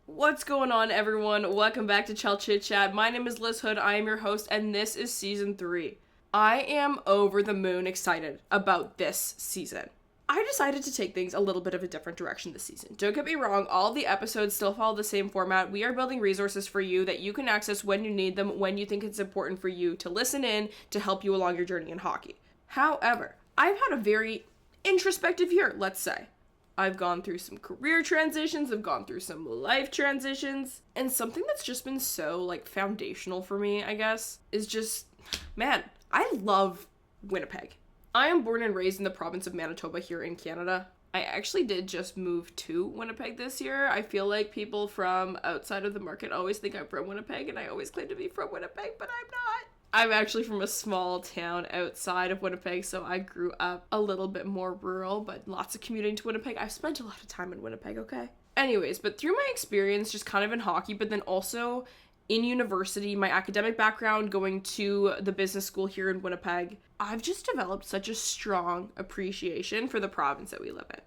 What's going on, everyone? Welcome back to Chel Chit Chat. My name is Lyss Houde. I am your host, and this is season 3. I am over the moon excited about this season. I decided to take things a little bit of a different direction this season. Don't get me wrong, all the episodes still follow the same format. We are building resources for you that you can access when you need them, when you think it's important for you to listen in to help you along your journey in hockey. However, I've had a very introspective year, let's say. I've gone through some career transitions, I've gone through some life transitions, and something that's just been so, foundational for me, I guess, is just, man, I love Winnipeg. I am born and raised in the province of Manitoba here in Canada. I actually did just move to Winnipeg this year. I feel like people from outside of the market always think I'm from Winnipeg, and I always claim to be from Winnipeg, but I'm not. I'm actually from a small town outside of Winnipeg, so I grew up a little bit more rural, but lots of commuting to Winnipeg. I've spent a lot of time in Winnipeg, okay? Anyways, but through my experience just kind of in hockey, but then also in university, my academic background, going to the business school here in Winnipeg, I've just developed such a strong appreciation for the province that we live in.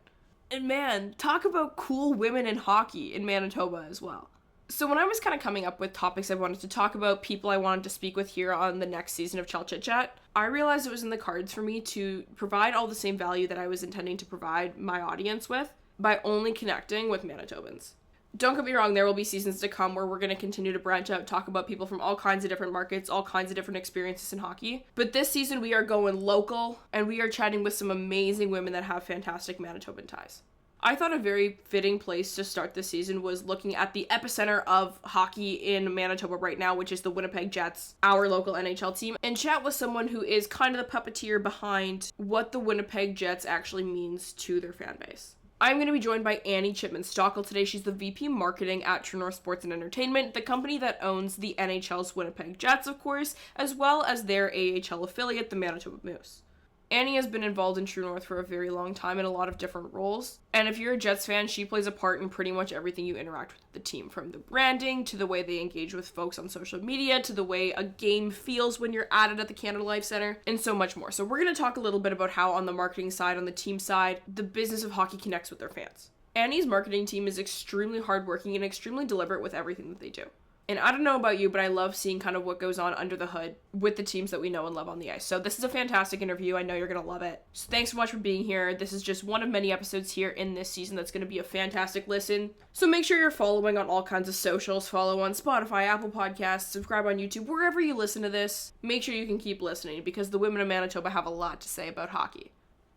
And man, talk about cool women in hockey in Manitoba as well. So when I was kind of coming up with topics I wanted to talk about, people I wanted to speak with here on the next season of Chel Chit Chat, I realized it was in the cards for me to provide all the same value that I was intending to provide my audience with by only connecting with Manitobans. Don't get me wrong, there will be seasons to come where we're going to continue to branch out, talk about people from all kinds of different markets, all kinds of different experiences in hockey. But this season we are going local, and we are chatting with some amazing women that have fantastic Manitoban ties. I thought a very fitting place to start this season was looking at the epicenter of hockey in Manitoba right now, which is the Winnipeg Jets, our local NHL team, and chat with someone who is kind of the puppeteer behind what the Winnipeg Jets actually means to their fan base. I'm going to be joined by Chipman Stockl today. She's the VP Marketing at True North Sports and Entertainment, the company that owns the NHL's Winnipeg Jets, of course, as well as their AHL affiliate, the Manitoba Moose. Annie has been involved in True North for a very long time in a lot of different roles. And if you're a Jets fan, she plays a part in pretty much everything you interact with the team, from the branding, to the way they engage with folks on social media, to the way a game feels when you're at it at the Canada Life Center, and so much more. So we're going to talk a little bit about how on the marketing side, on the team side, the business of hockey connects with their fans. Annie's marketing team is extremely hardworking and extremely deliberate with everything that they do. And I don't know about you, but I love seeing kind of what goes on under the hood with the teams that we know and love on the ice. So this is a fantastic interview. I know you're going to love it. So thanks so much for being here. This is just one of many episodes here in this season that's going to be a fantastic listen. So make sure you're following on all kinds of socials. Follow on Spotify, Apple Podcasts, subscribe on YouTube, wherever you listen to this. Make sure you can keep listening because the women of Manitoba have a lot to say about hockey.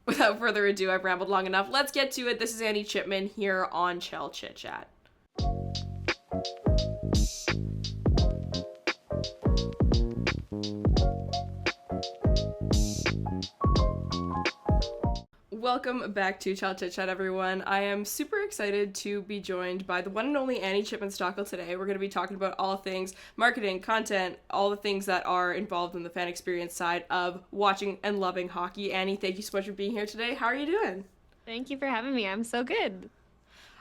Without further ado, I've rambled long enough. Let's get to it. This is Annie Chipman here on Chel Chit Chat. Welcome back to Chel Chit Chat, everyone. I am super excited to be joined by the one and only Chipman Stockl today. We're going to be talking about all things marketing, content, all the things that are involved in the fan experience side of watching and loving hockey. Annie, thank you so much for being here today. How are you doing? Thank you for having me. I'm so good.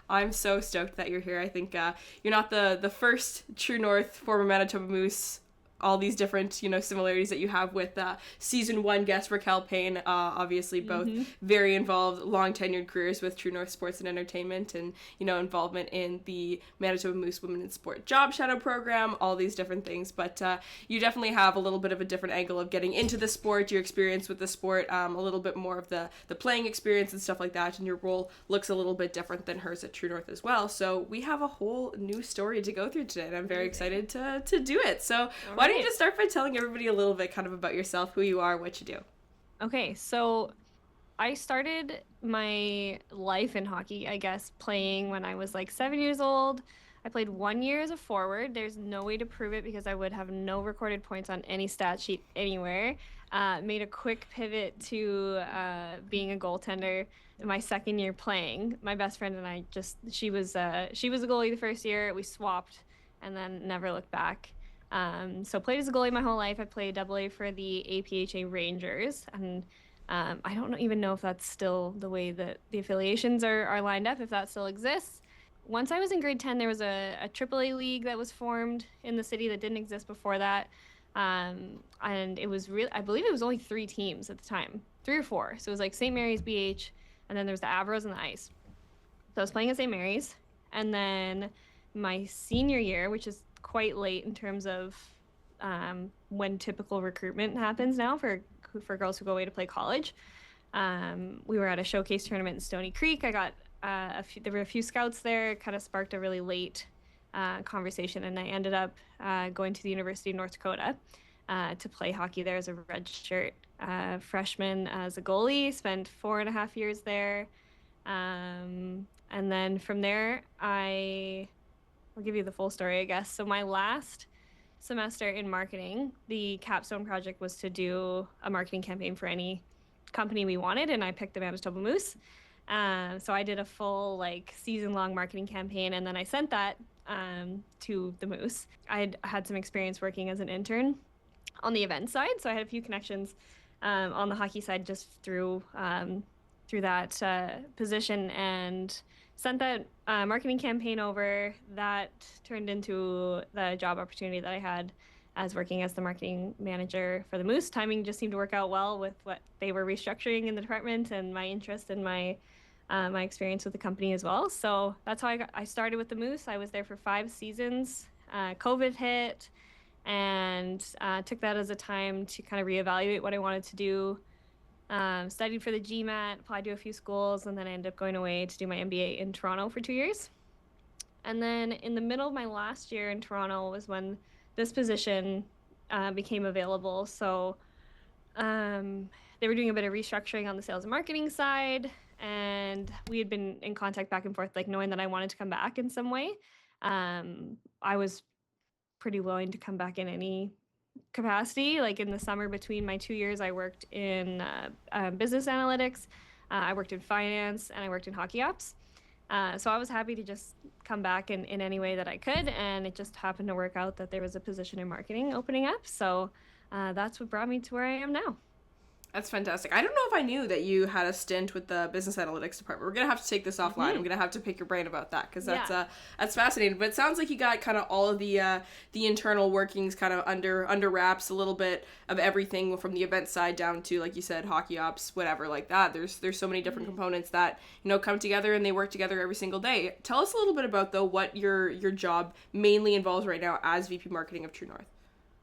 I'm so stoked that you're here. I think you're not the first True North former Manitoba Moose, all these different, similarities that you have with season 1 guest Raquel Payne, obviously both very involved, long tenured careers with True North Sports and Entertainment, and, involvement in the Manitoba Moose Women in Sport Job Shadow Program, all these different things. But you definitely have a little bit of a different angle of getting into the sport, your experience with the sport, a little bit more of the playing experience and stuff like that, and your role looks a little bit different than hers at True North as well. So we have a whole new story to go through today, and I'm very excited to do it. So why don't you just start by telling everybody a little bit kind of about yourself, who you are, what you do? Okay, so I started my life in hockey, I guess, playing when I was 7 years old. I played 1 year as a forward. There's no way to prove it because I would have no recorded points on any stat sheet anywhere. Made a quick pivot to being a goaltender my second year playing. My best friend and I she was a goalie the first year. We swapped and then never looked back. So played as a goalie my whole life. I played AA for the APHA Rangers, and I don't even know if that's still the way that the affiliations are lined up, if that still exists. Once I was in grade 10, there was a AAA league that was formed in the city that didn't exist before that. And it was really, I believe it was only 3 teams at the time, 3 or 4. So it was like St. Mary's, BH, and then there was the Avros and the Ice. So I was playing at St. Mary's, and then my senior year, which is quite late in terms of when typical recruitment happens now for girls who go away to play college. We were at a showcase tournament in Stony Creek. I got there were a few scouts there. Kind of sparked a really late conversation, and I ended up going to the University of North Dakota to play hockey there as a redshirt freshman as a goalie. Spent 4.5 years there, and then from there I'll give you the full story, I guess. So my last semester in marketing, the capstone project was to do a marketing campaign for any company we wanted, and I picked the Manitoba Moose. So I did a full season-long marketing campaign, and then I sent that to the Moose. I had some experience working as an intern on the event side, so I had a few connections on the hockey side just through that position, and sent that marketing campaign over. That turned into the job opportunity that I had as working as the marketing manager for the Moose. Timing just seemed to work out well with what they were restructuring in the department and my interest and my experience with the company as well. So that's how I started with the Moose. I was there for 5 seasons. COVID hit, and took that as a time to kind of reevaluate what I wanted to do. Studied for the GMAT, applied to a few schools, and then I ended up going away to do my MBA in Toronto for 2 years. And then in the middle of my last year in Toronto was when this position became available. So they were doing a bit of restructuring on the sales and marketing side, and we had been in contact back and forth, knowing that I wanted to come back in some way. I was pretty willing to come back in any capacity. In the summer between my 2 years, I worked in business analytics, I worked in finance, and I worked in hockey ops. So I was happy to just come back in any way that I could, and it just happened to work out that there was a position in marketing opening up. So that's what brought me to where I am now. That's fantastic. I don't know if I knew that you had a stint with the business analytics department. We're going to have to take this offline. I'm going to have to pick your brain about that, because that's fascinating. But it sounds like you got kind of all of the internal workings kind of under wraps, a little bit of everything from the event side down to, like you said, hockey ops, whatever like that. There's so many different components that, come together, and they work together every single day. Tell us a little bit about, though, what your job mainly involves right now as VP Marketing of True North.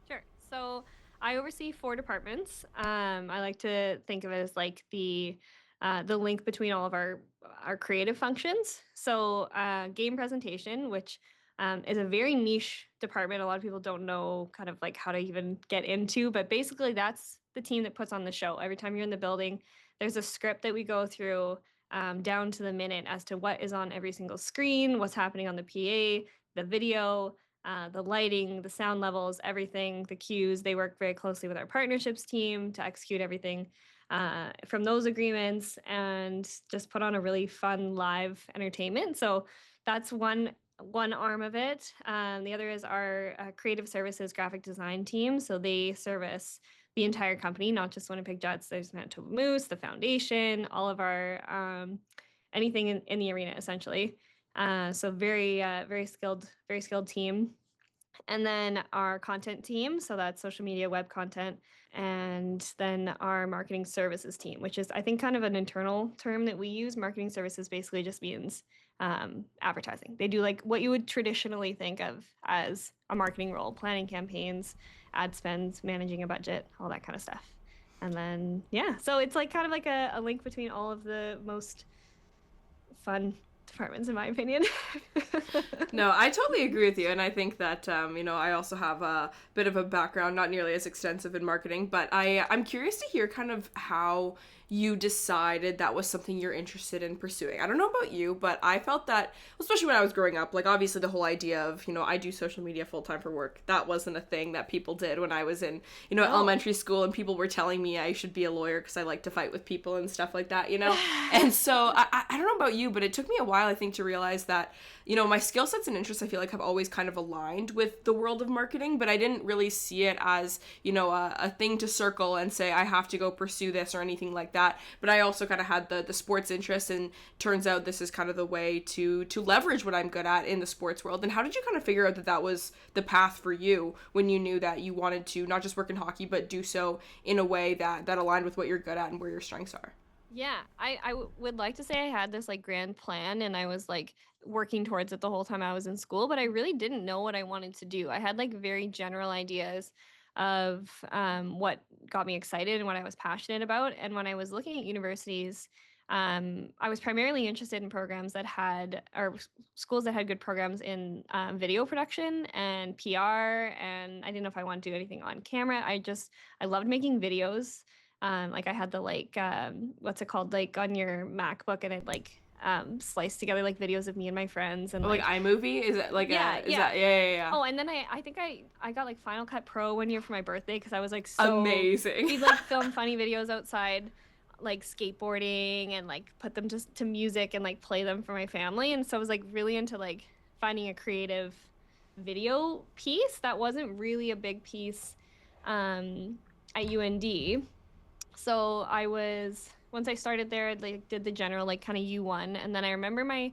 Sure. So I oversee 4 departments. I like to think of it as the link between all of our creative functions. So game presentation, which is a very niche department. A lot of people don't know kind of how to even get into, but basically that's the team that puts on the show. Every time you're in the building, there's a script that we go through down to the minute as to what is on every single screen, what's happening on the PA, the video, the lighting, the sound levels, everything, the cues. They work very closely with our partnerships team to execute everything from those agreements, and just put on a really fun live entertainment. So that's one arm of it. The other is our creative services graphic design team. So they service the entire company, not just Winnipeg Jets. There's Manitoba Moose, the foundation, all of our anything in the arena, essentially. So very skilled team. And then our content team, so that's social media, web content, and then our marketing services team, which is, I think, kind of an internal term that we use. Marketing services basically just means advertising. They do what you would traditionally think of as a marketing role: planning campaigns, ad spends, managing a budget, all that kind of stuff. And then so it's kind of a link between all of the most fun departments, in my opinion. No, I totally agree with you, and I think that I also have a bit of a background, not nearly as extensive in marketing, but I'm curious to hear kind of how you decided that was something you're interested in pursuing. I don't know about you, but I felt that, especially when I was growing up, obviously the whole idea of, I do social media full-time for work, that wasn't a thing that people did when I was in, elementary school, and people were telling me I should be a lawyer because I like to fight with people and stuff like that, And so I don't know about you, but it took me a while while, I think, to realize that, you know, my skill sets and interests, I feel like, have always kind of aligned with the world of marketing, but I didn't really see it as, you know, a thing to circle and say, I have to go pursue this or anything like that. But I also kind of had the sports interest, and turns out this is kind of the way to leverage what I'm good at in the sports world. And how did you kind of figure out that that was the path for you when you knew that you wanted to not just work in hockey, but do so in a way that aligned with what you're good at and where your strengths are? Yeah, would like to say I had this like grand plan and I was like working towards it the whole time I was in school, but I really didn't know what I wanted to do. I had like very general ideas of what got me excited and what I was passionate about. And when I was looking at universities, I was primarily interested in programs that had, or schools that had good programs in video production and PR. And I didn't know if I wanted to do anything on camera. I loved making videos. Like I had the like what's it called, like on your MacBook, and I'd like slice together like videos of me and my friends, and Like iMovie? Is it like yeah. Oh, and then I think I got like Final Cut Pro one year for my birthday because I was like amazing. We'd like film funny videos outside, like skateboarding, and like put them to music and like play them for my family. And so I was like really into like finding a creative video piece that wasn't really a big piece at UND. So once I started there, I like did the general like kind of U1, and then I remember my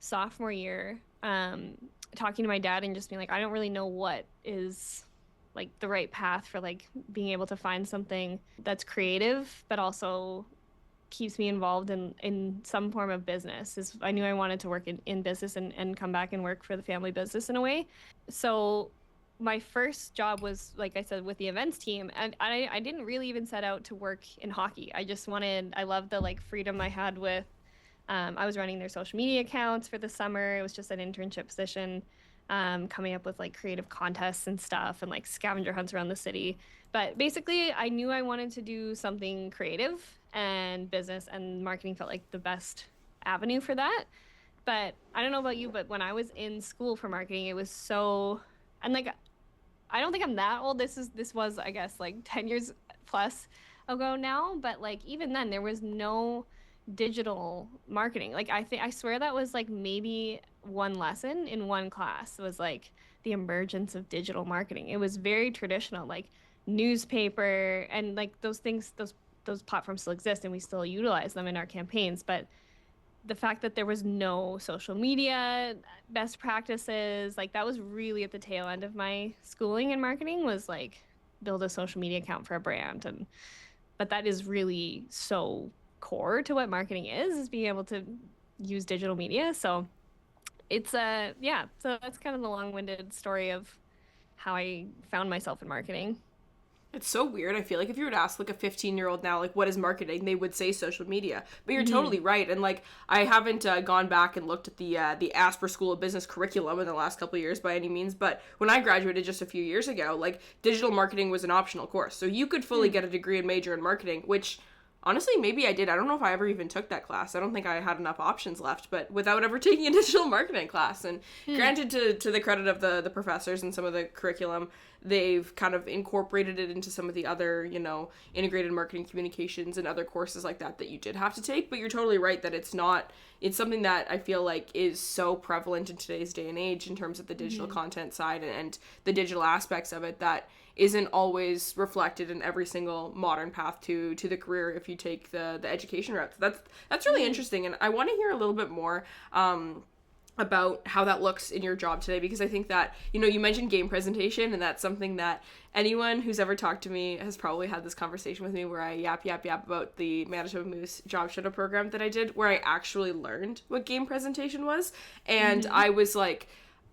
sophomore year talking to my dad and just being like, I don't really know what is like the right path for like being able to find something that's creative but also keeps me involved in some form of business. I knew I wanted to work in business and come back and work for the family business in a way. So my first job was, like I said, with the events team, and I didn't really even set out to work in hockey. I loved the like freedom I had with, I was running their social media accounts for the summer. It was just an internship position, coming up with like creative contests and stuff and like scavenger hunts around the city. But basically I knew I wanted to do something creative, and business and marketing felt like the best avenue for that. But I don't know about you, but when I was in school for marketing, it was so, and like I don't think I'm that old. This was, I guess, like 10 years plus ago now, but like even then there was no digital marketing. Like I swear that was like maybe one lesson in one class. It was like the emergence of digital marketing. It was very traditional, like newspaper, and like those things, those platforms still exist and we still utilize them in our campaigns, but the fact that there was no social media best practices, like that was really at the tail end of my schooling in marketing, was like build a social media account for a brand. And but that is really so core to what marketing is being able to use digital media. So it's yeah, so that's kind of the long-winded story of how I found myself in marketing. It's so weird. I feel like if you were to ask like a 15-year-old now, like, what is marketing, they would say social media. But you're totally right. And like, I haven't gone back and looked at the Asper School of Business curriculum in the last couple of years by any means. But when I graduated just a few years ago, like, digital marketing was an optional course. So you could fully get a degree and major in marketing, which honestly, maybe I did. I don't know if I ever even took that class. I don't think I had enough options left, but without ever taking a digital marketing class. And granted, to the credit of the professors and some of the curriculum, they've kind of incorporated it into some of the other, you know, integrated marketing communications and other courses like that you did have to take. But you're totally right that it's something that I feel like is so prevalent in today's day and age in terms of the digital content side and the digital aspects of it that isn't always reflected in every single modern path to the career if you take the education route. So that's really interesting, and I want to hear a little bit more about how that looks in your job today, because I think that, you know, you mentioned game presentation, and that's something that anyone who's ever talked to me has probably had this conversation with me where I yap about the Manitoba Moose job shadow program that I did, where I actually learned what game presentation was. And I was like,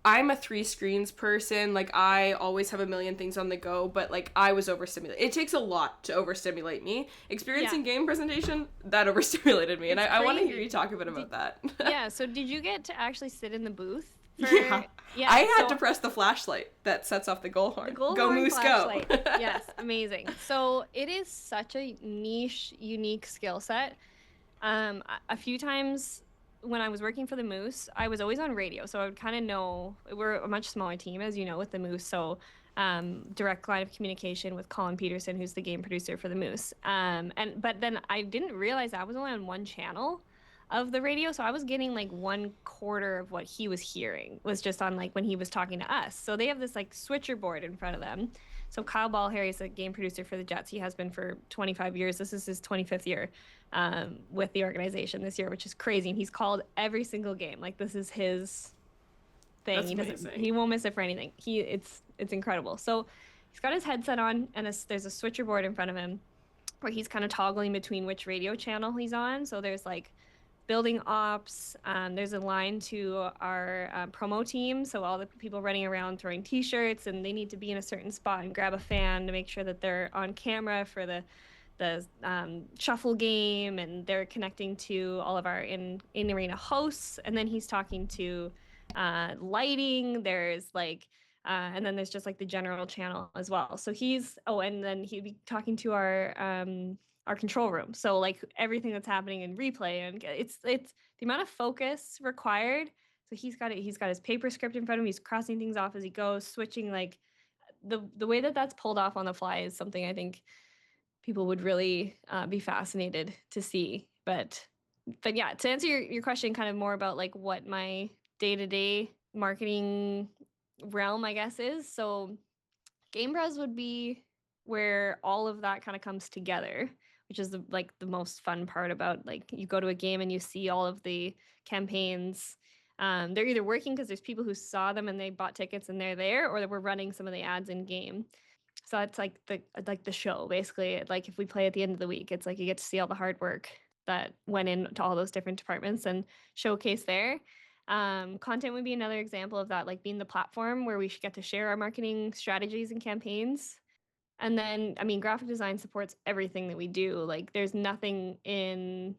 I'm a 3 screens person. Like, I always have a million things on the go, but like I was overstimulated. It takes a lot to overstimulate me. Experiencing game presentation, that overstimulated me. And I want to hear you talk a bit about that. Yeah, so did you get to actually sit in the booth? Yeah, I had to press the flashlight that sets off the goal horn. The goal go horn Moose, flashlight. go. Yes, amazing. So it is such a niche, unique skill set. A few times when I was working for the Moose, I was always on radio, so I would kind of know. We're a much smaller team, as you know, with the Moose, so direct line of communication with Colin Peterson, who's the game producer for the Moose. But then I didn't realize I was only on one channel. of the radio. So I was getting like 1/4 of what he was hearing was just on like when he was talking to us. So they have this like switcher board in front of them. So Kyle Ballharry is a game producer for the Jets. He has been for 25 years. This is his 25th year with the organization this year, which is crazy. And he's called every single game. Like this is his thing. That's amazing. He won't miss it for anything. It's incredible. So he's got his headset on, and there's a switcher board in front of him where he's kind of toggling between which radio channel he's on. So there's like building ops. There's a line to our promo team. So all the people running around throwing T-shirts, and they need to be in a certain spot and grab a fan to make sure that they're on camera for the shuffle game, and they're connecting to all of our in arena hosts. And then he's talking to lighting. There's like and then there's just like the general channel as well. So and then he'd be talking to our control room. So like everything that's happening in replay, and it's the amount of focus required. So he's got his paper script in front of him. He's crossing things off as he goes, switching. Like the way that that's pulled off on the fly is something I think people would really be fascinated to see. But yeah, to answer your question kind of more about like what my day-to-day marketing realm, I guess, is. So Game Pres would be where all of that kind of comes together, which is the most fun part about like you go to a game and you see all of the campaigns. They're either working because there's people who saw them and they bought tickets and they're there, or that we're running some of the ads in game. So it's like the show basically. Like if we play at the end of the week, it's like you get to see all the hard work that went into all those different departments and showcase there. Content would be another example of that, like being the platform where we should get to share our marketing strategies and campaigns. And then, I mean, graphic design supports everything that we do. Like there's nothing in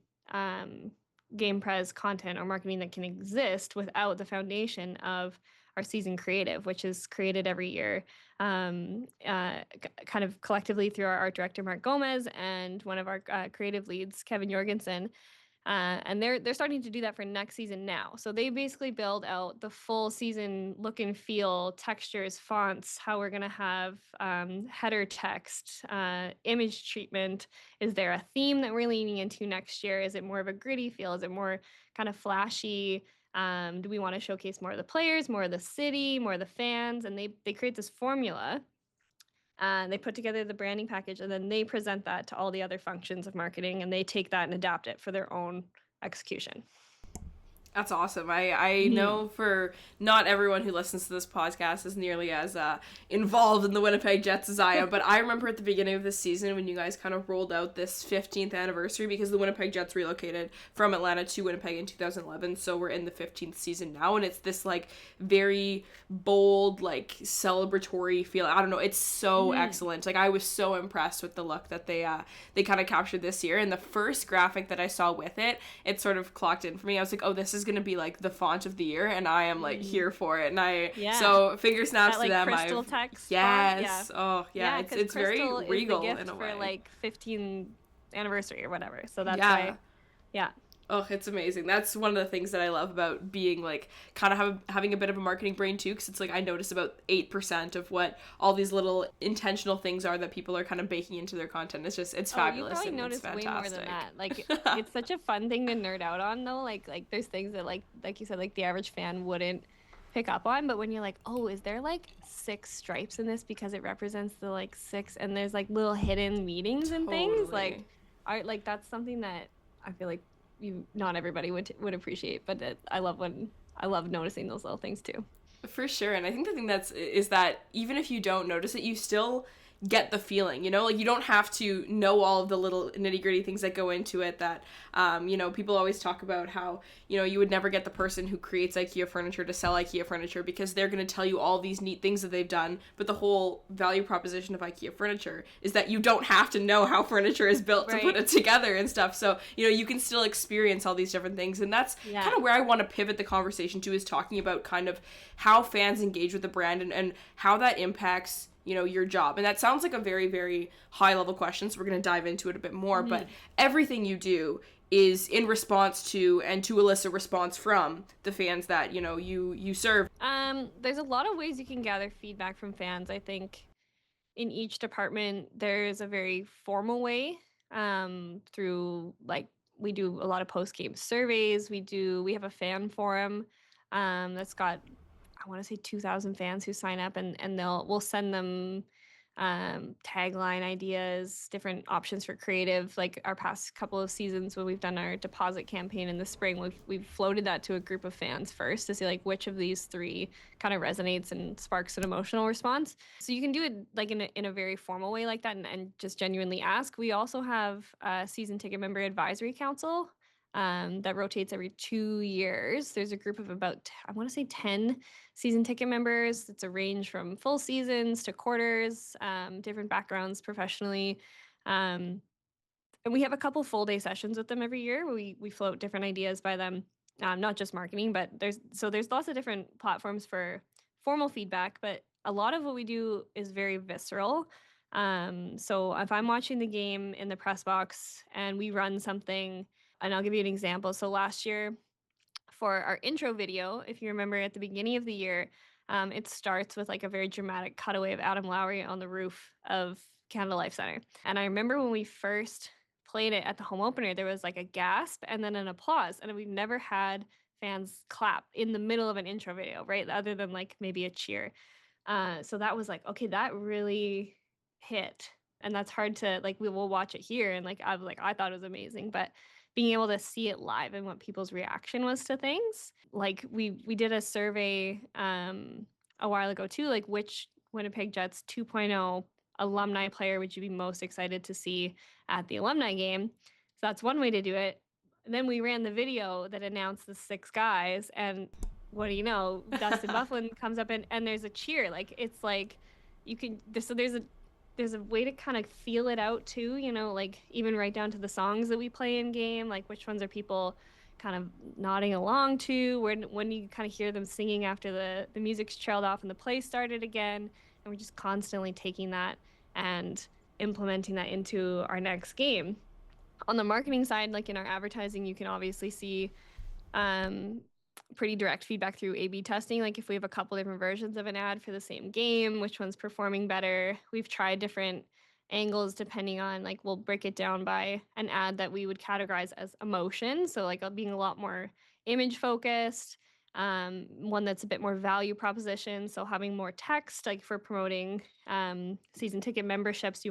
Game Pres content or marketing that can exist without the foundation of our season creative, which is created every year kind of collectively through our art director, Mark Gomez, and one of our creative leads, Kevin Jorgensen. And they're starting to do that for next season now. So they basically build out the full season look and feel, textures, fonts, how we're going to have header text, image treatment. Is there a theme that we're leaning into next year? Is it more of a gritty feel? Is it more kind of flashy? Do we want to showcase more of the players, more of the city, more of the fans? And they create this formula. They put together the branding package, and then they present that to all the other functions of marketing, and they take that and adapt it for their own execution. That's awesome. I know for not everyone who listens to this podcast is nearly as involved in the Winnipeg Jets as I am, but I remember at the beginning of this season when you guys kind of rolled out this 15th anniversary, because the Winnipeg Jets relocated from Atlanta to Winnipeg in 2011, so we're in the 15th season now, and it's this like very bold, like celebratory feel. I don't know, it's so excellent. Like I was so impressed with the look that they kind of captured this year, and the first graphic that I saw with it sort of clocked in for me. I was like, oh, this is gonna be like the font of the year, and I am like here for it. And so finger snaps that, like, to them. Crystal text yes font? Oh yeah, it's very regal is the gift in a way for like 15th anniversary or whatever, so that's why Oh, it's amazing. That's one of the things that I love about being like kind of having a bit of a marketing brain too, because it's like I notice about 8% of what all these little intentional things are that people are kind of baking into their content. It's fabulous. You probably and notice it's fantastic. way more than that. Like it's such a fun thing to nerd out on though. Like there's things that like you said, like the average fan wouldn't pick up on, but when you're like, oh, is there like 6 stripes in this because it represents the like 6, and there's like little hidden meanings and things like art, like that's something that I feel like not everybody would appreciate, but I love noticing those little things too. For sure. And I think the thing is that even if you don't notice it, you still get the feeling, you know, like you don't have to know all of the little nitty gritty things that go into it that, you know, people always talk about how, you know, you would never get the person who creates IKEA furniture to sell IKEA furniture because they're going to tell you all these neat things that they've done. But the whole value proposition of IKEA furniture is that you don't have to know how furniture is built to put it together and stuff. So, you know, you can still experience all these different things. And that's kind of where I want to pivot the conversation to, is talking about kind of how fans engage with the brand and how that impacts, you know, your job. And that sounds like a very, very high level question, so we're going to dive into it a bit more. But everything you do is in response to and to elicit response from the fans that, you know, you serve. There's a lot of ways you can gather feedback from fans. I think in each department there's a very formal way through like we do a lot of post-game surveys. We have a fan forum that's got, I want to say 2,000 fans who sign up, and we'll send them tagline ideas, different options for creative. Like our past couple of seasons when we've done our deposit campaign in the spring, we've floated that to a group of fans first to see like which of these three kind of resonates and sparks an emotional response. So you can do it like in a very formal way like that, and just genuinely ask. We also have a season ticket member advisory council that rotates every 2 years. There's a group of about, I want to say 10 season ticket members. It's a range from full seasons to quarters, different backgrounds professionally. And we have a couple full day sessions with them every year where we float different ideas by them, not just marketing, but there's lots of different platforms for formal feedback, but a lot of what we do is very visceral. So if I'm watching the game in the press box and we run something, and I'll give you an example. So last year for our intro video, if you remember at the beginning of the year, it starts with like a very dramatic cutaway of Adam Lowry on the roof of Canada Life Center. And I remember when we first played it at the home opener, there was like a gasp and then an applause. And we've never had fans clap in the middle of an intro video, right? Other than like maybe a cheer. So that was like, okay, that really hit. And that's hard to like, we will watch it here. And like, I thought it was amazing, but being able to see it live and what people's reaction was to things. Like we did a survey a while ago too, like which Winnipeg Jets 2.0 alumni player would you be most excited to see at the alumni game? So that's one way to do it. And then we ran the video that announced the 6 guys, and what do you know, Dustin Bufflin comes up and there's a cheer. Like it's like you can, so there's a way to kind of feel it out too, you know, like even right down to the songs that we play in game, like which ones are people kind of nodding along to, when you kind of hear them singing after the music's trailed off and the play started again. And we're just constantly taking that and implementing that into our next game. On the marketing side, like in our advertising, you can obviously see pretty direct feedback through A/B testing. Like if we have a couple different versions of an ad for the same game, which one's performing better. We've tried different angles depending on, like we'll break it down by an ad that we would categorize as emotion. So like being a lot more image focused, one that's a bit more value proposition. So having more text, like for promoting season ticket memberships,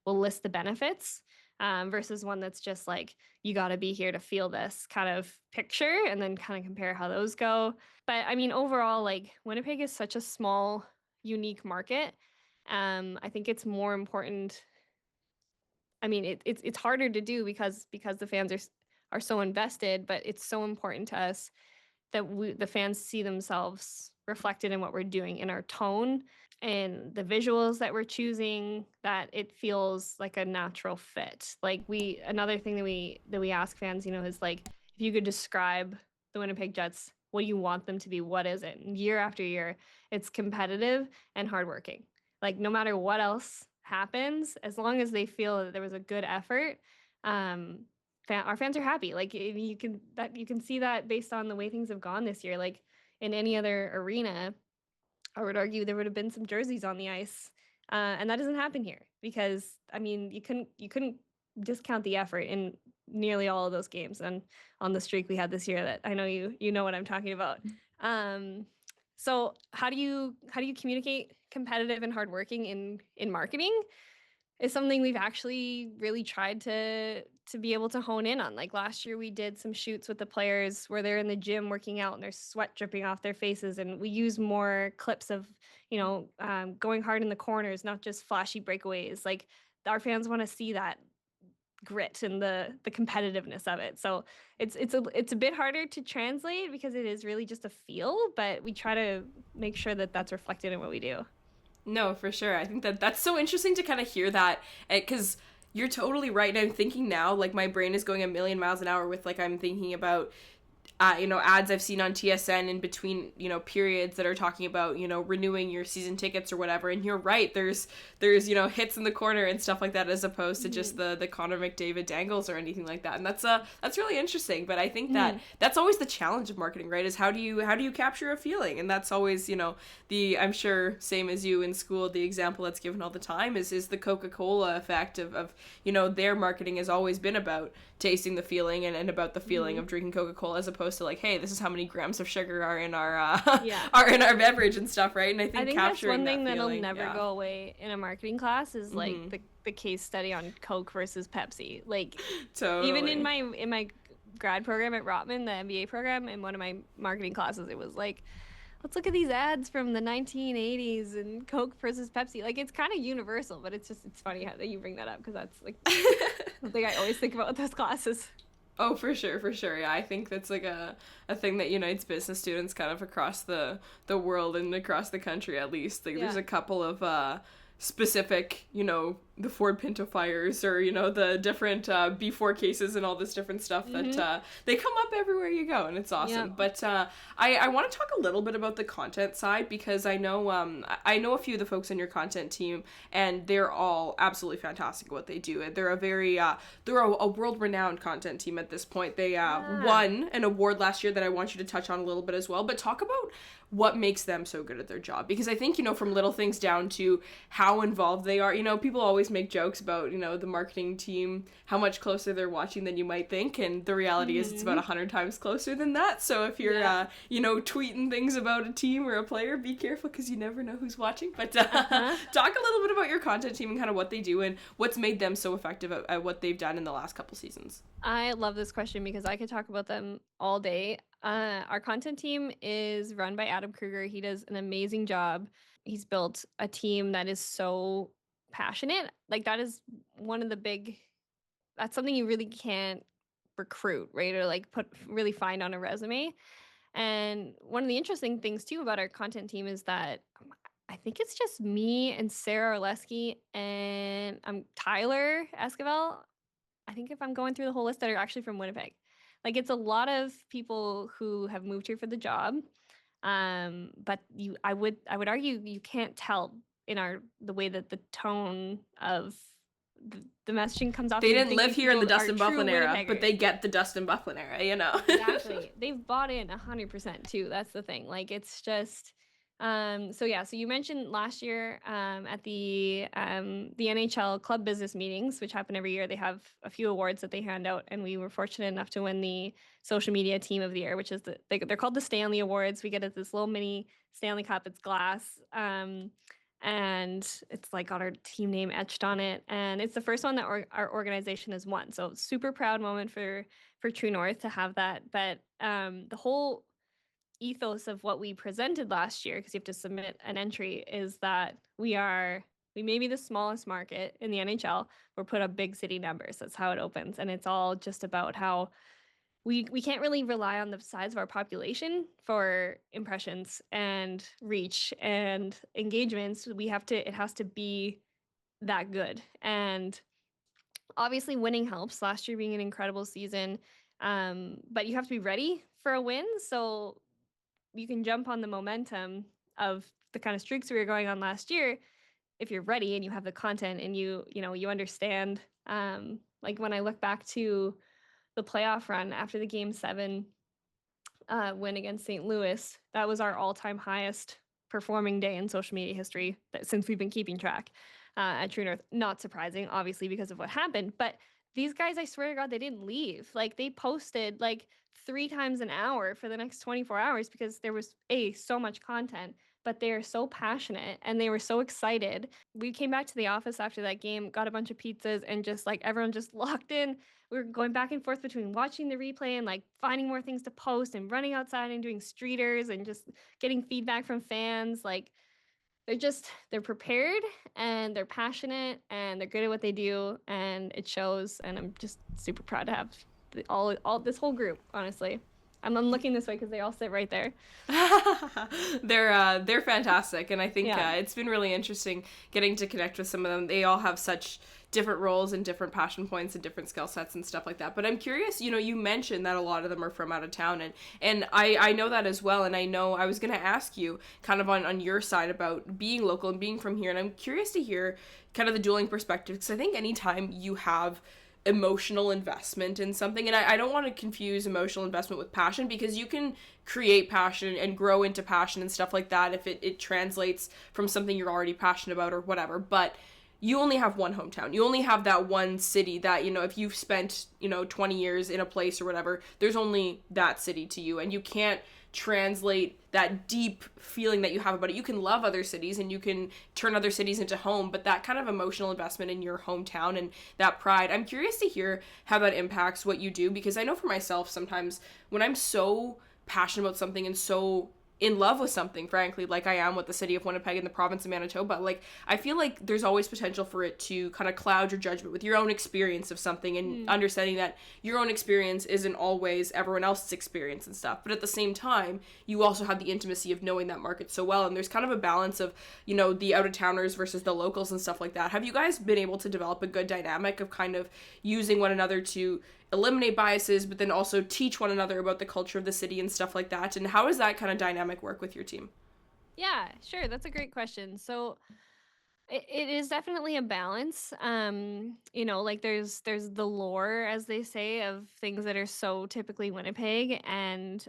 we'll list the benefits. Versus one that's just like, you got to be here to feel this kind of picture, and then kind of compare how those go. But I mean, overall, like Winnipeg is such a small, unique market. I think it's more important. I mean, it's harder to do because the fans are so invested, but it's so important to us that the fans see themselves reflected in what we're doing, in our tone and the visuals that we're choosing, that it feels like a natural fit. Like another thing that we ask fans, you know, is like, if you could describe the Winnipeg Jets, what do you want them to be? What is it? And year after year, it's competitive and hardworking. Like no matter what else happens, as long as they feel that there was a good effort, our fans are happy. Like you can see that based on the way things have gone this year. Like in any other arena, I would argue there would have been some jerseys on the ice, and that doesn't happen here because I mean you couldn't discount the effort in nearly all of those games and on the streak we had this year. That I know you know what I'm talking about. So how do you communicate competitive and hardworking in marketing? Is something we've actually really tried to be able to hone in on. Like last year we did some shoots with the players where they're in the gym working out and there's sweat dripping off their faces, and we use more clips of, you know, going hard in the corners, not just flashy breakaways. Like our fans want to see that grit and the competitiveness of it. So it's a bit harder to translate because it is really just a feel, but we try to make sure that that's reflected in what we do. No, for sure. I think that's so interesting to kind of hear that, because you're totally right. And I'm thinking now, like my brain is going a million miles an hour with like, I'm thinking about ads I've seen on TSN in between, periods that are talking about, renewing your season tickets or whatever. And you're right, there's hits in the corner and stuff like that, as opposed to just the Connor McDavid dangles or anything like that. And that's really interesting. But I think that that's always the challenge of marketing, right? Is how do you capture a feeling? And that's always, I'm sure same as you in school, the example that's given all the time is the Coca-Cola effect of their marketing has always been about tasting the feeling and about the feeling of drinking Coca-Cola, as opposed to like, hey, this is how many grams of sugar are in our are in our beverage and stuff, right? And I think that's one thing that'll never go away in a marketing class is like the case study on Coke versus Pepsi. Like totally. Even in my grad program at Rotman, the MBA program, in one of my marketing classes, it was like, let's look at these ads from the 1980s and Coke versus Pepsi. Like, it's kind of universal, but it's funny how that you bring that up, because that's like something I always think about with those classes. Oh, for sure. Yeah, I think that's like a thing that unites business students kind of across the world and across the country, at least. Like, there's a couple of specific, the Ford Pinto fires, or, the different B4 cases and all this different stuff that they come up everywhere you go, and it's awesome. Yep. But I want to talk a little bit about the content side, because I know a few of the folks on your content team, and they're all absolutely fantastic at what they do. They're a very they're a world-renowned content team at this point. They won an award last year that I want you to touch on a little bit as well, but talk about what makes them so good at their job, because I think, from little things down to how involved they are, people always make jokes about, the marketing team, how much closer they're watching than you might think, and the reality is it's about 100 times closer than that. So if you're tweeting things about a team or a player, be careful, because you never know who's watching. But talk a little bit about your content team and kind of what they do and what's made them so effective at what they've done in the last couple seasons. I love this question because I could talk about them all day. Our content team is run by Adam Kruger. He does an amazing job. He's built a team that is so passionate. Like, that is one of the that's something you really can't recruit, right? Or like really find on a resume. And one of the interesting things too about our content team is that I think it's just me and Sarah Orleski and Tyler Esquivel. I think if I'm going through the whole list, that are actually from Winnipeg. Like, it's a lot of people who have moved here for the job. But I would argue you can't tell in the way that the tone of the messaging comes off. They didn't live here in the Dustin Byfuglien era, but they get the Dustin Byfuglien era, Exactly. They've bought in 100% too. That's the thing. Like, it's just so you mentioned last year at the NHL club business meetings, which happen every year. They have a few awards that they hand out, and we were fortunate enough to win the social media team of the year, which is they're called the Stanley Awards. We get this little mini Stanley Cup. It's glass, and it's like got our team name etched on it, and it's the first one that our organization has won. So super proud moment for True North to have that. But the whole ethos of what we presented last year, because you have to submit an entry, is that we may be the smallest market in the NHL. We're put up big city numbers. That's how it opens. And it's all just about how we can't really rely on the size of our population for impressions and reach and engagements. It has to be that good. And obviously winning helps, last year being an incredible season. But you have to be ready for a win. So you can jump on the momentum of the kind of streaks we were going on last year if you're ready and you have the content and you understand. Like, when I look back to the playoff run after the Game 7 win against St. Louis, that was our all-time highest performing day in social media history since we've been keeping track at True North. Not surprising, obviously, because of what happened, but these guys, I swear to God, they didn't leave. Like, they posted like 3 times an hour for the next 24 hours because there was so much content, but they are so passionate and they were so excited. We came back to the office after that game, got a bunch of pizzas, and just like everyone just locked in. We were going back and forth between watching the replay and like finding more things to post and running outside and doing streeters and just getting feedback from fans. Like, they're prepared and they're passionate and they're good at what they do, and it shows. And I'm just super proud to have all this whole group, honestly. I'm looking this way because they all sit right there. They're fantastic, and I think Yeah. it's been really interesting getting to connect with some of them. They all have such different roles and different passion points and different skill sets and stuff like that. But I'm curious, you mentioned that a lot of them are from out of town, and I know that as well. And I know I was gonna ask you kind of on your side about being local and being from here, and I'm curious to hear kind of the dueling perspective, because I think anytime you have emotional investment in something, and I don't want to confuse emotional investment with passion, because you can create passion and grow into passion and stuff like that if it translates from something you're already passionate about or whatever. But you only have one hometown, you only have that one city that, if you've spent 20 years in a place or whatever, there's only that city to you, and you can't translate that deep feeling that you have about it. You can love other cities and you can turn other cities into home, but that kind of emotional investment in your hometown and that pride, I'm curious to hear how that impacts what you do, because I know for myself, sometimes when I'm so passionate about something and so in love with something, frankly, like I am with the city of Winnipeg and the province of Manitoba, like I feel like there's always potential for it to kind of cloud your judgment with your own experience of something, and understanding that your own experience isn't always everyone else's experience and stuff. But at the same time, you also have the intimacy of knowing that market so well, and there's kind of a balance of, the out-of-towners versus the locals and stuff like that. Have you guys been able to develop a good dynamic of kind of using one another to eliminate biases, but then also teach one another about the culture of the city and stuff like that? And how does that kind of dynamic work with your team? Yeah, sure. That's a great question. So it is definitely a balance. Like there's the lore, as they say, of things that are so typically Winnipeg, and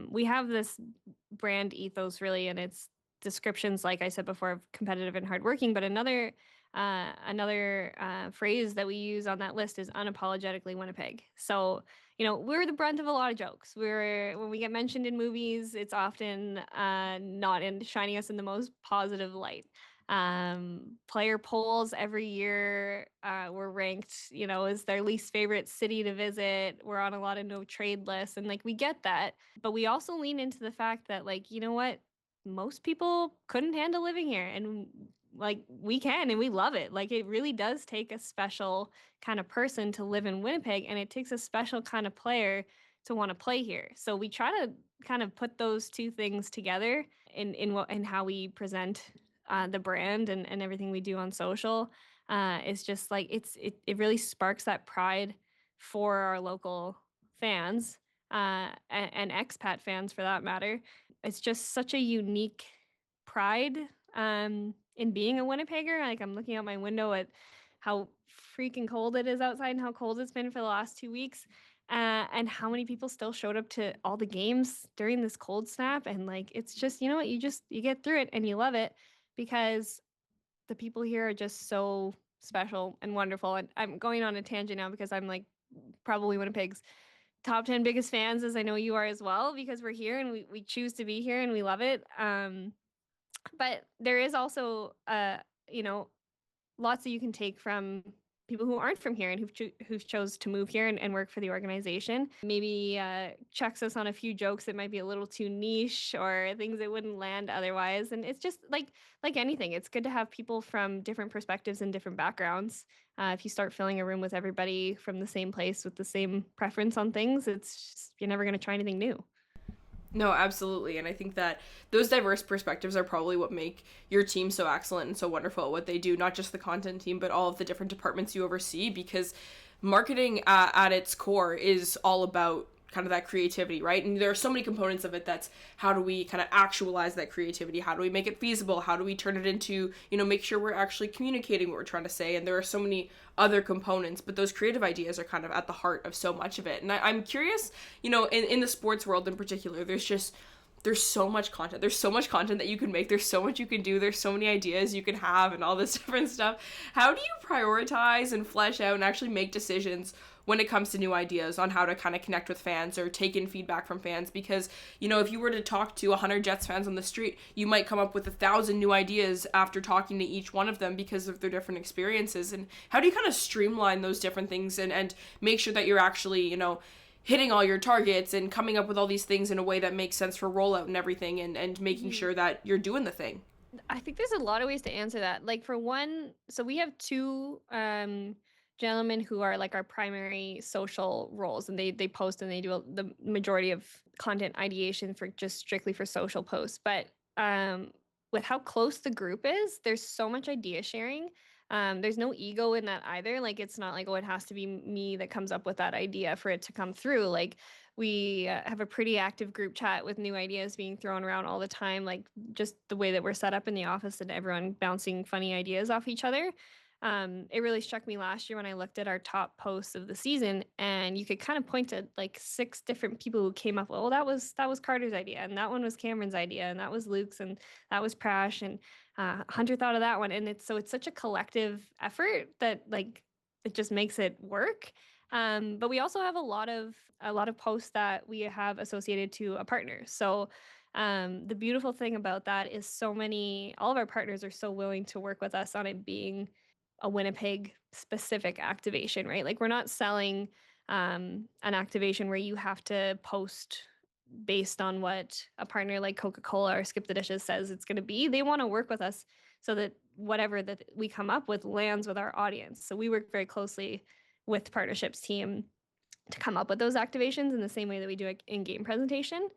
we have this brand ethos really, and its descriptions, like I said before, of competitive and hardworking. But another phrase that we use on that list is unapologetically Winnipeg. So we're the brunt of a lot of jokes. When we get mentioned in movies, it's often not in shining us in the most positive light. Player polls every year, we're ranked, as their least favorite city to visit. We're on a lot of no trade lists, and like we get that, but we also lean into the fact that, like, you know what, most people couldn't handle living here, and like we can, and we love it. Like, it really does take a special kind of person to live in Winnipeg, and it takes a special kind of player to want to play here. So we try to kind of put those two things together in how we present the brand and everything we do on social. It's just like it really sparks that pride for our local fans, and expat fans for that matter. It's just such a unique pride in being a Winnipegger. Like, I'm looking out my window at how freaking cold it is outside and how cold it's been for the last 2 weeks. And how many people still showed up to all the games during this cold snap. And like, it's just, you get through it and you love it, because the people here are just so special and wonderful. And I'm going on a tangent now because I'm like probably Winnipeg's top 10 biggest fans, as I know you are as well, because we're here and we choose to be here and we love it. But there is also, you know, lots that you can take from people who aren't from here and who've chose to move here and work for the organization. Maybe checks us on a few jokes that might be a little too niche or things that wouldn't land otherwise. And it's just like anything, it's good to have people from different perspectives and different backgrounds. If you start filling a room with everybody from the same place with the same preference on things, you're never going to try anything new. No, absolutely. And I think that those diverse perspectives are probably what make your team so excellent and so wonderful at what they do, not just the content team, but all of the different departments you oversee, because marketing at its core is all about kind of that creativity, right? And there are so many components of it. That's how do we kind of actualize that creativity? How do we make it feasible? How do we turn it into, make sure we're actually communicating what we're trying to say? And there are so many other components, but those creative ideas are kind of at the heart of so much of it. And I'm curious, in the sports world in particular, there's so much content. There's so much content that you can make. There's so much you can do. There's so many ideas you can have and all this different stuff. How do you prioritize and flesh out and actually make decisions when it comes to new ideas on how to kind of connect with fans or take in feedback from fans? Because, if you were to talk to 100 Jets fans on the street, you might come up with 1,000 new ideas after talking to each one of them because of their different experiences. And how do you kind of streamline those different things and make sure that you're actually, hitting all your targets and coming up with all these things in a way that makes sense for rollout and everything, and making sure that you're doing the thing? I think there's a lot of ways to answer that. Like, for one, so we have two gentlemen who are like our primary social roles, and they post and they do the majority of content ideation for just strictly for social posts. But with how close the group is, there's so much idea sharing. There's no ego in that either. Like, it's not like, oh, it has to be me that comes up with that idea for it to come through. Like, we have a pretty active group chat with new ideas being thrown around all the time. Like, just the way that we're set up in the office and everyone bouncing funny ideas off each other. It really struck me last year when I looked at our top posts of the season, and you could kind of point to like 6 different people who came up. Well, that was Carter's idea, and that one was Cameron's idea, and that was Luke's, and that was Prash, and Hunter thought of that one. And it's such a collective effort that like it just makes it work. But we also have a lot of posts that we have associated to a partner. So the beautiful thing about that is all of our partners are so willing to work with us on it being a Winnipeg specific activation, right? Like, we're not selling an activation where you have to post based on what a partner like Coca-Cola or Skip the Dishes says it's going to be. They want to work with us so that whatever that we come up with lands with our audience. So we work very closely with the partnerships team to come up with those activations in the same way that we do an in-game presentation,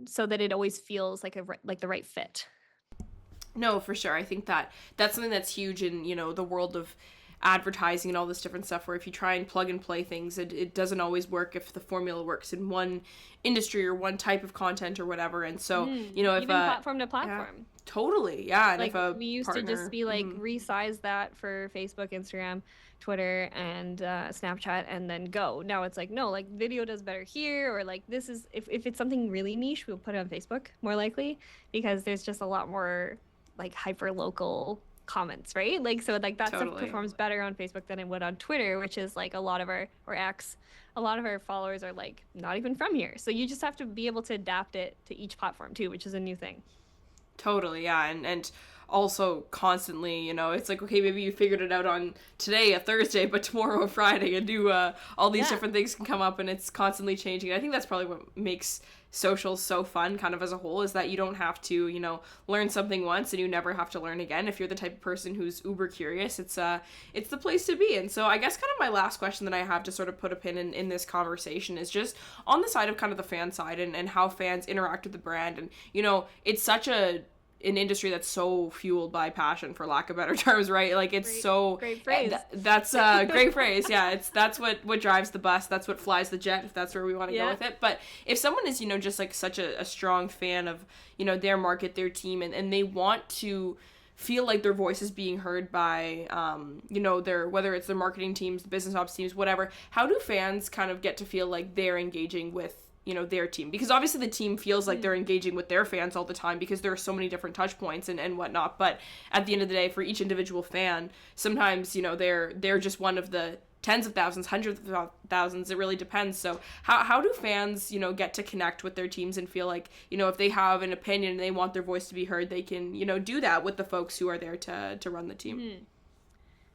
so that it always feels like the right fit. No, for sure. I think that that's something that's huge in, the world of advertising and all this different stuff, where if you try and plug and play things, it doesn't always work if the formula works in one industry or one type of content or whatever. And so, if even platform to platform. Yeah, totally. Yeah. And like, if we used to just be like, resize that for Facebook, Instagram, Twitter, and Snapchat, and then go. Now it's like, no, like, video does better here, or like, this is, if it's something really niche, we'll put it on Facebook more likely, because there's just a lot more like hyper local comments, right? Like, so like that stuff performs better on Facebook than it would on Twitter, which is like a lot of our followers are like not even from here. So you just have to be able to adapt it to each platform too, which is a new thing. Totally, yeah. And also constantly, it's like, okay, maybe you figured it out on today, a Thursday, but tomorrow, a Friday, and do all these different things can come up, and it's constantly changing. I think that's probably what makes social so fun kind of as a whole, is that you don't have to, learn something once and you never have to learn again. If you're the type of person who's uber curious, it's the place to be. And so I guess kind of my last question that I have to sort of put a pin in this conversation is just on the side of kind of the fan side and how fans interact with the brand. And, it's such an industry that's so fueled by passion, for lack of better terms, right? Like, it's great phrase. That's a great phrase. Yeah, that's what drives the bus. That's what flies the jet, if that's where we want to go with it. But if someone is, just like such a strong fan of, their market, their team, and they want to feel like their voice is being heard by, their, whether it's their marketing teams, the business ops teams, whatever, how do fans kind of get to feel like they're engaging with their team? Because obviously the team feels like they're engaging with their fans all the time, because there are so many different touch points and whatnot. But at the end of the day, for each individual fan, sometimes, they're just one of the tens of thousands, hundreds of thousands. It really depends. So how do fans, get to connect with their teams and feel like, if they have an opinion and they want their voice to be heard, they can, do that with the folks who are there to run the team?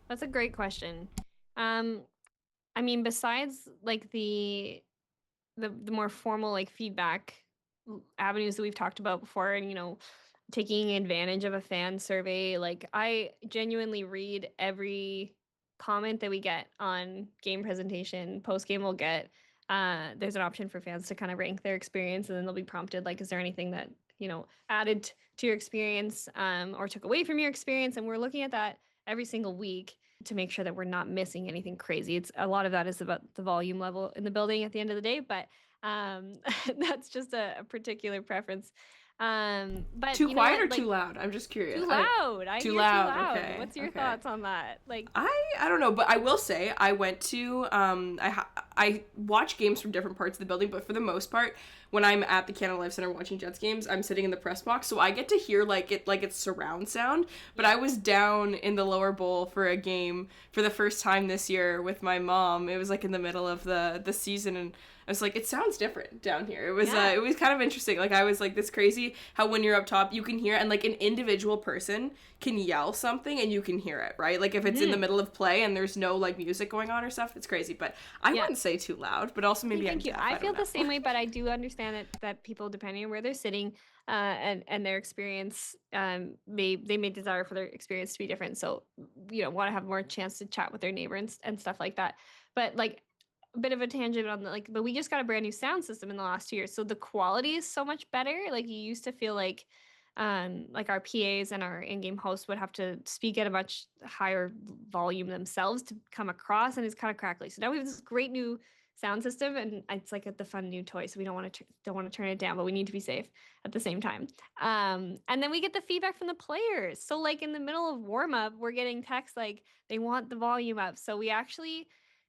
That's a great question. I mean, besides like the more formal like feedback avenues that we've talked about before, and taking advantage of a fan survey, like, I genuinely read every comment that we get on game presentation. Post game, we'll get there's an option for fans to kind of rank their experience, and then they'll be prompted like, is there anything that added to your experience or took away from your experience? And we're looking at that every single week to make sure that we're not missing anything crazy. It's a lot of that is about the volume level in the building at the end of the day, but that's just a particular preference. But too quiet or too loud? I'm just curious. Too loud. Too loud. Okay. What's your thoughts on that? Like, I don't know, but I will say I went to I watch games from different parts of the building, but for the most part, when I'm at the Canada Life Center watching Jets games, I'm sitting in the press box, so I get to hear it's surround sound. But I was down in the lower bowl for a game for the first time this year with my mom. It was like in the middle of the season, and I was like, it sounds different down here. It was kind of interesting. Like, I was like, this crazy how when you're up top, you can hear, and like an individual person can yell something and you can hear it, right? Like, if it's in the middle of play and there's no like music going on or stuff, it's crazy. But I wouldn't say too loud, but also maybe Thank you. I feel the same way, but I do understand understand that people, depending on where they're sitting, and their experience, they may desire for their experience to be different. So, want to have more chance to chat with their neighbor and stuff like that. But like a bit of a tangent on but we just got a brand new sound system in the last 2 years, so the quality is so much better. Like you used to feel like our PAs and our in-game hosts would have to speak at a much higher volume themselves to come across, and it's kind of crackly. So now we have this great new sound system, and it's like the fun new toy. So we don't want to turn it down, but we need to be safe at the same time. And then we get the feedback from the players. So like in the middle of warm up, we're getting texts like they want the volume up. So we actually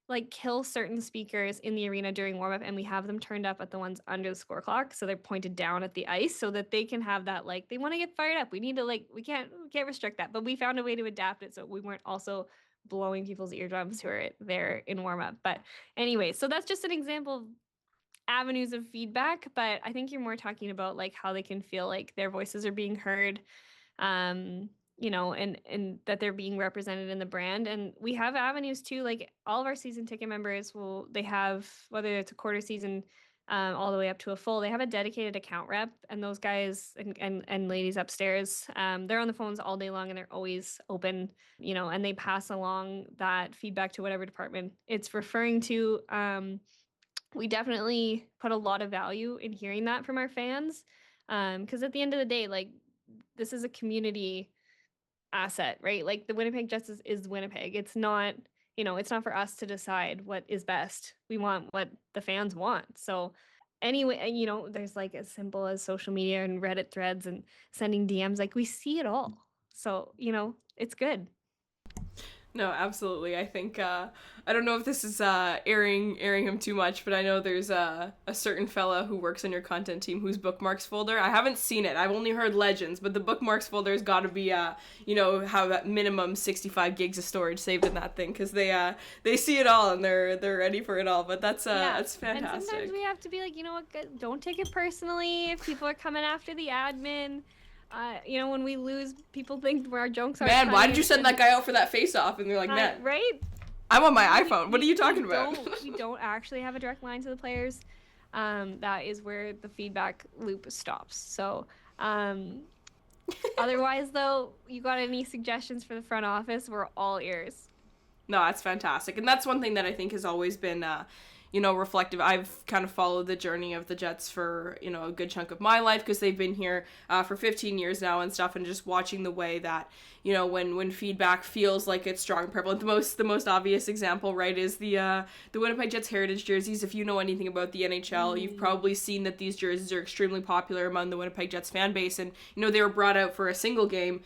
like kill certain speakers in the arena during warm up, and we have them turned up at the ones under the score clock, so they're pointed down at the ice so that they can have that, like, they want to get fired up. We need to we can't restrict that, but we found a way to adapt it so we weren't also blowing people's eardrums who are there in warm up. But anyway, so that's just an example of avenues of feedback, but I think you're more talking about like how they can feel like their voices are being heard, and that they're being represented in the brand. And we have avenues too, like all of our season ticket members they have, whether it's a quarter season, all the way up to a full, they have a dedicated account rep, and those guys and ladies upstairs, they're on the phones all day long, and they're always open, and they pass along that feedback to whatever department it's referring to. We definitely put a lot of value in hearing that from our fans, because at the end of the day, like, this is a community asset, right? Like the Winnipeg Jets is Winnipeg. It's not, it's not for us to decide what is best. We want what the fans want. So anyway, there's like as simple as social media and Reddit threads and sending DMs, like we see it all. So, it's good. No, absolutely. I think I don't know if this is airing him too much, but I know there's a certain fella who works on your content team whose bookmarks folder. I haven't seen it. I've only heard legends, but the bookmarks folder's got to be have at minimum 65 gigs of storage saved in that thing, because they see it all and they're ready for it all. But that's fantastic. And sometimes we have to be like, don't take it personally if people are coming after the admin. When we lose, people think our jokes are. Man, why did you send that guy out for that face-off? And they're like, man, right? I'm on my iPhone. What are you talking about? We don't actually have a direct line to the players. That is where the feedback loop stops. So, otherwise, though, you got any suggestions for the front office? We're all ears. No, that's fantastic, and that's one thing that I think has always been reflective. I've kind of followed the journey of the Jets for, a good chunk of my life, because they've been here for 15 years now and stuff, and just watching the way that, when feedback feels like it's strong and prevalent. The most obvious example, right, is the Winnipeg Jets heritage jerseys. If you know anything about the NHL, you've probably seen that these jerseys are extremely popular among the Winnipeg Jets fan base, and, they were brought out for a single game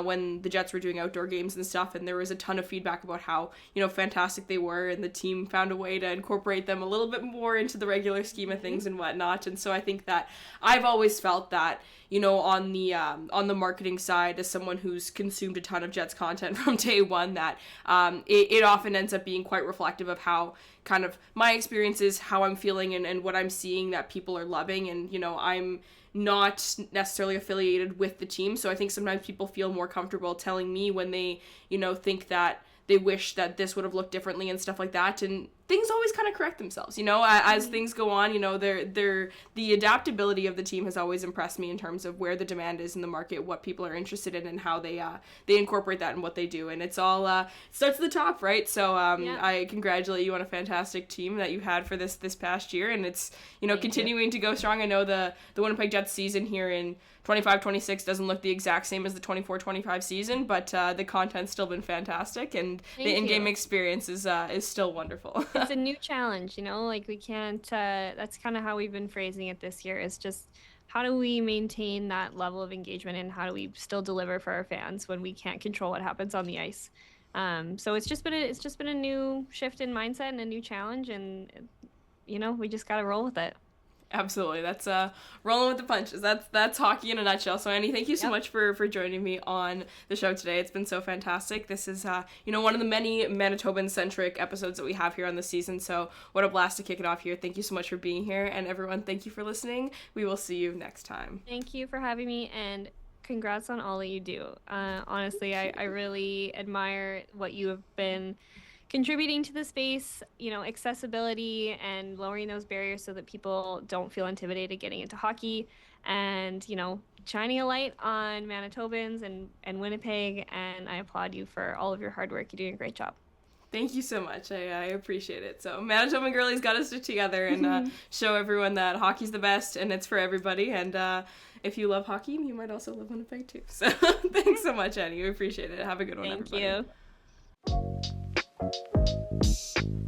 when the Jets were doing outdoor games and stuff, and there was a ton of feedback about how, fantastic they were, and the team found a way to incorporate them a little bit more into the regular scheme of things and whatnot. And so I think that I've always felt that, on the marketing side, as someone who's consumed a ton of Jets content from day one, that it often ends up being quite reflective of how kind of my experiences, how I'm feeling, and what I'm seeing that people are loving. And, I'm not necessarily affiliated with the team, so I think sometimes people feel more comfortable telling me when they, think that they wish that this would have looked differently and stuff like that. And things always kind of correct themselves, as things go on. The adaptability of the team has always impressed me in terms of where the demand is in the market, what people are interested in, and how they incorporate that in what they do. And it's all starts at the top, right? So I congratulate you on a fantastic team that you had for this past year, and it's continuing to go strong. I know the Winnipeg Jets season here in 25-26 doesn't look the exact same as the 24-25 season, but the content's still been fantastic, and the in-game experience is still wonderful. It's a new challenge, like we can't, that's kind of how we've been phrasing it this year, is just how do we maintain that level of engagement, and how do we still deliver for our fans when we can't control what happens on the ice. So it's just been a new shift in mindset and a new challenge, and we just got to roll with it. Absolutely. That's rolling with the punches. That's hockey in a nutshell. So Annie, thank you so much for joining me on the show today. It's been so fantastic. This is one of the many Manitoban centric episodes that we have here on the season. So what a blast to kick it off here. Thank you so much for being here, and everyone, thank you for listening. We will see you next time. Thank you for having me, and congrats on all that you do. Honestly, I really admire what you have been contributing to the space, accessibility and lowering those barriers so that people don't feel intimidated getting into hockey, and, shining a light on Manitobans and Winnipeg. And I applaud you for all of your hard work. You're doing a great job. Thank you so much. I appreciate it. So Manitoban girlies got to stick together and show everyone that hockey's the best and it's for everybody. And if you love hockey, you might also love Winnipeg too. So thanks so much, Annie. We appreciate it. Have a good one, everybody. Thank you.